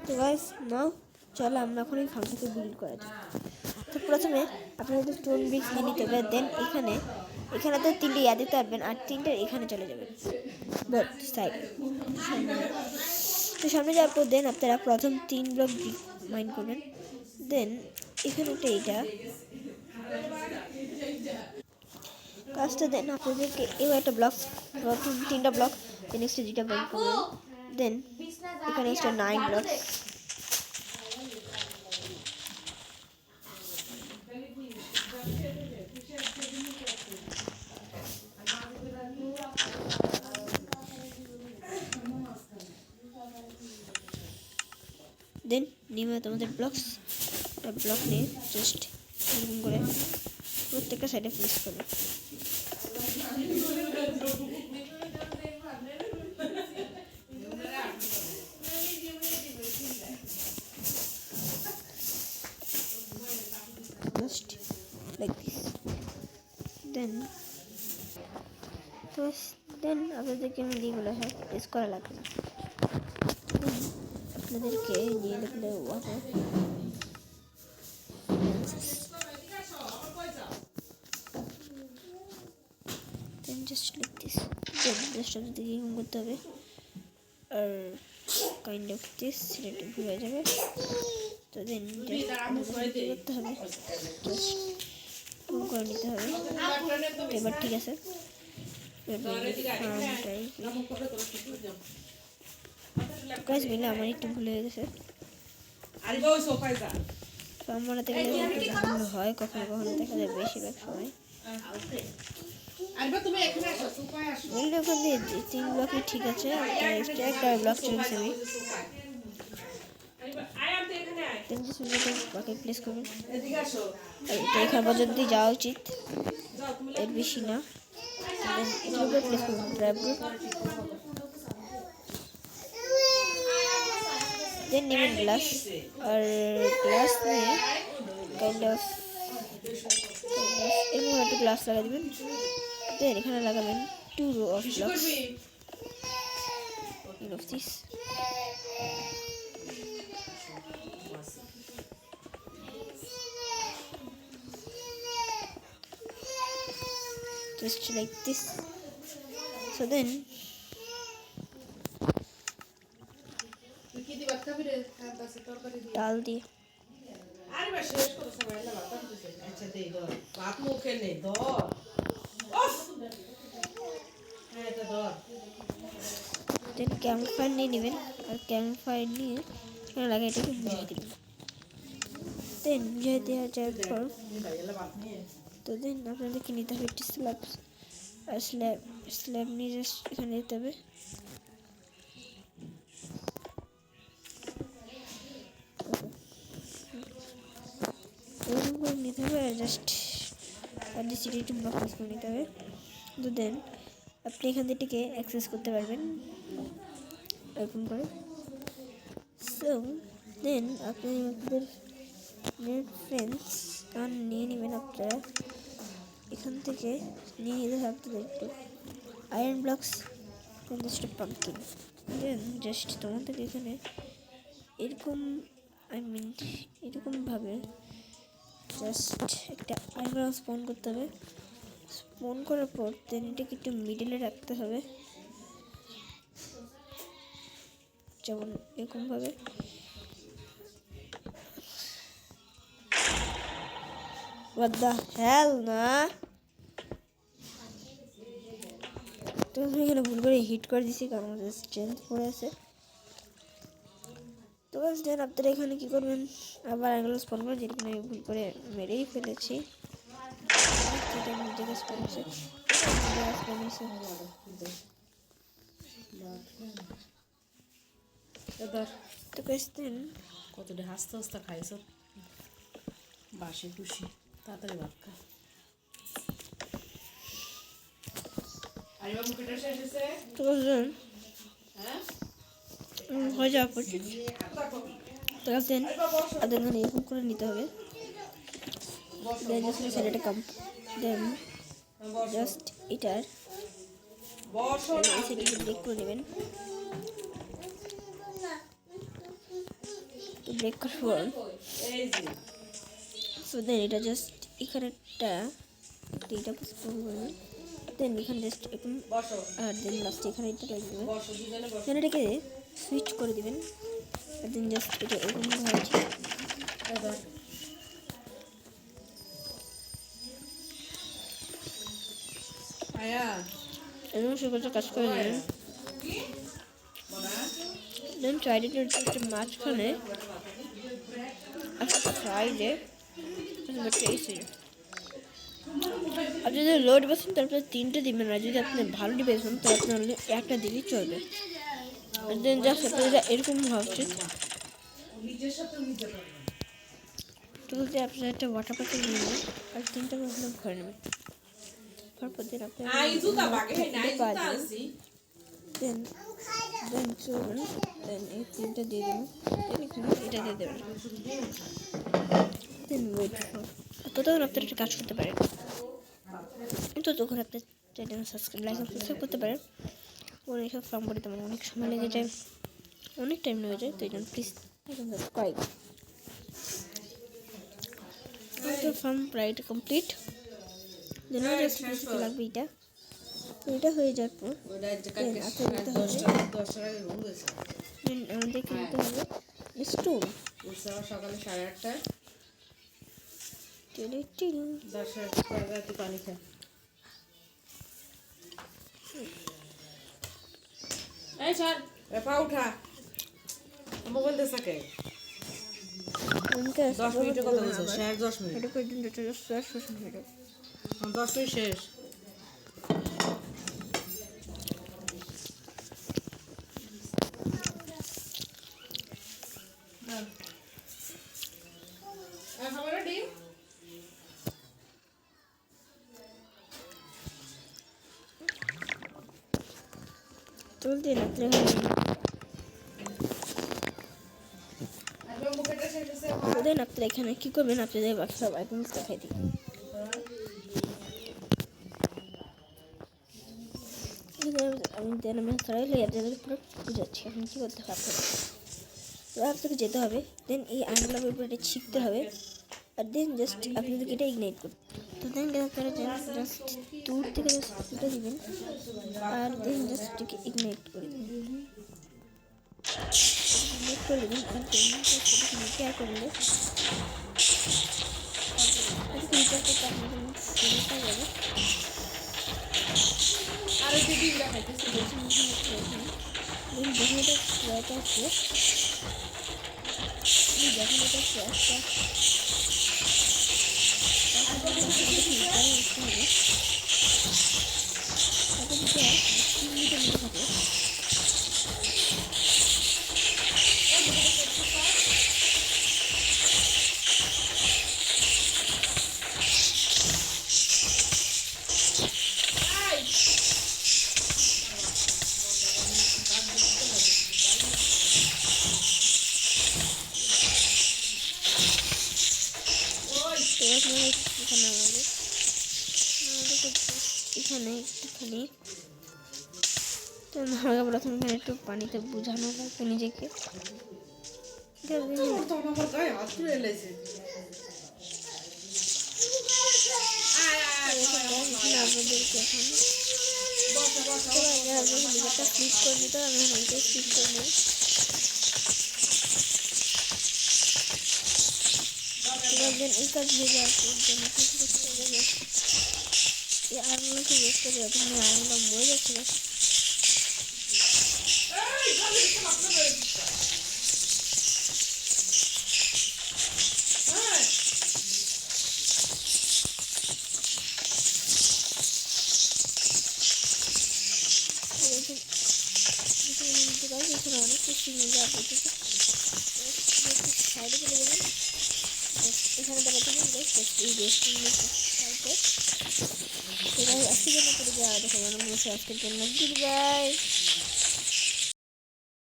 তো গাইস নাও চলো আমরা এখন এই ফাংশনকে বিল্ড করা যাক। তো প্রথমে আপনাদের স্টোন ব্রিক্স নিয়ে নিতে হবে। দেন এখানে তো 3টে ইয়া দিতে পারবেন আর 3টে এখানে চলে যাবেন বোথ সাইড। তো সামনে যাওয়ার পর দেন আপনারা প্রথম 3 ব্লক মাইন করবেন। দেন এখানে এইটা কাজটা দেন আপনাদেরকে এও একটা ব্লক প্রথম 3টা ব্লক দেন এক্সট্রা 2টা ব্লক করবেন। দেন এখানে এক্সট্রা 9 ব্লক। দেন নিয়ে তোমাদের ব্লক নিয়ে জাস্ট এরকম করে প্রত্যেকটা সাইডে প্লেস করবে। Just like this. Then আপনাদেরকে আমি দিয়ে বলে হ্যাঁ প্রেস করা লাগবে না। আপনাদেরকে নিয়ে দেখলে water then just like this. then just আপনাদেরকে এরকম করতে হবে আর কাইন্ড অফ দিস সেটা হয়ে যাবে। তো দেন করতে হবে জাস্ট করে নিতে হবে। এবার ঠিক আছে কাজ মিলে আমার একটু ভুল হয়ে গেছে। আমার থেকে ভুল হয় কখনো কখনো দেখা যায় বেশিরভাগ সময়। ওখান দিয়ে 3 ব্লকই ঠিক আছে। একটা ব্লক চলছে আমি বাকি প্লেস করবেন। এখান পর্যন্ত যাওয়া উচিত এর বেশি না। প্লেস করবেন দেন নেবেন গ্লাস আর গ্লাস নিয়ে কাইন্ড অফ এরকম একটা গ্লাস লাগাই দেবেন। দেন এখানে লাগাবেন 2 row of blocks of this. Just like this. So then डाल दिए। देन कैम्पफायर नहीं नेবেন আর कैम्पफायर নিয়ে এখানে লাগাই এটাকে বুঝিয়ে দিবেন। দেন বুঝিয়ে দেওয়া যাওয়ার পর তো দেন আপনাদেরকে নিতে হবে একটি স্ল্যাব নিয়ে জাস্ট এখানে দিতে হবে। এরকম করে নিতে হবে আর জাস্ট আর ডিসিটি ব্লক করে নিতে হবে। তো দেন আপনি এখান থেকে অ্যাক্সেস করতে পারবেন এরকম করে। সো দেন আপনি আপনাদের নেট ফ্রেন্ডস গান নিয়ে নেবেন। আপনারা এখান থেকে নিয়ে নিতে হবে আপনাদের একটু আয়রন ব্লকস দেন জাস্ট পাম্পকিন। দেন জাস্ট তোমাদের এখানে এরকম এরকমভাবে জাস্ট একটা আয়রন স্পন করতে হবে। স্পন করার পর দেন এটাকে একটু মিডলে রাখতে হবে যেমন এরকমভাবে। What the hell না তো আমি এখানে ভুল করে হিট করে দিছি কারণ স্ট্রেংথ পড়ে আছে। তো বাস দেন আপনারা এখানে কি করবেন আবার অ্যাঙ্গেল স্পন করবেন যেটা আমি ভুল করে মেরেই ফেলেছি। তো গাইস দেন কতটা হাসতে হাসতে খাইছ বাসে খুশি তাড়াতাড়ি ভাত খা। তো হয়ে যাওয়ার পর তো দেন আপনাদের এখানে এরকম করে নিতে হবে। দেন সেটা কাম দেন জাস্ট এটার সেটাকে ব্রেক করে নেবেন। তো ব্রেক করার পর সো দেন এটা জাস্ট এখানে একটা এটা পুশ করবেন, দেন এখানে জাস্ট এরকম, আর দেন লাস্টে এখানে এটা রেখে দেবেন, দেন এটাকে সুইচ করে দিবেন, আর দেন জাস্ট এটা এরকম হয়েছে। এরকম সেগুলো কাজ করে দেবেন। দেন সাইডের একটা মাঝখানে একটা সাইডে আপনি যদি লোড বসেন তারপরে 3টে দিবেন, আর যদি আপনি ভালো ডিভাইস হন তাহলে আপনার একটা দিলেই চলবে। আর দেন জাস্ট আপনার এরকম হওয়া উচিত। তুলতে আপনার একটা ওয়াটার পাতিল নিয়ে নেবেন আর 3টা মশলা ভরে নেবেন। তারপর দেন আপনি দেন চলুন, দেন এই 3টা দিয়ে দেবেন, দেন এখানে এটা দিয়ে দেবেন, দেন ওয়েট ফর। ততক্ষণ আপনার একটা কাজ করতে পারেন, ততক্ষণ আপনার চ্যানেল সাবস্ক্রাইব লাইক সাবস্ক্রাইব করতে পারেন। অনেক সব ফর্ম করতে আমার অনেক সময় লেগে যায়, অনেক টাইম লেগে যায়, তো এই জন্য প্লিজ সাবস্ক্রাইব। আমাদের ফর্ম প্রায় কমপ্লিট, দেন লাগবে এটা। তো এটা হয়ে যাওয়ার পর আমাদের কিনতে হবে স্টোন। সকালে 8:30 পানি খা। এই স্যার পা উঠা, মোবাইল দে সাকে 10 মিনিটের কথা বলছো, 10 মিনিট, এটা পর্যন্ত 10 মিনিট 10 মিনিট শেষ। চলতে না দেন আপনারা এখানে কী করবেন, আপনাদের সব আইটেমস দেখাই দিই। আমি দেন আমি সরাই লই আপনাদের পুরো বুঝাচ্ছি এখন কী করতে হবে। তো আপনাকে যেতে হবে, দেন এই আইনগুলোর উপরে এটা শিখতে হবে, আর দেন জাস্ট আপনাদেরকে এটা ইগনাইট করতে। তো দেন আপনারা জাস্ট দূর থেকে জাস্ট ফুটে দিবেন, আর দেন জাস্ট এটাকে ইগনাইট করে দেবেন, ইগনাইট করে দেবেন। আর দেন কেয়ার করলে এখানে একটুখানি তো আমাকে প্রথমে এখানে একটু পানিতে বোঝানো লাগবে নিজেকে। ভিডিওটা ক্লিক করে দিতে আমি ক্লিক করে নিই। এই কাজ হয়ে যাওয়ার পর এই আঙুলকে বেশ করে যখন আঙুলটা মরে যাচ্ছে অনেক কিছু মিলে আপনাদের সাইডে চলে যাবেন, এখানে দেখাতে এই রেস্টুরেন্টের সাইডে আজকের জন্য করে যাওয়া দেখো আজকের জন্য গুড বাই।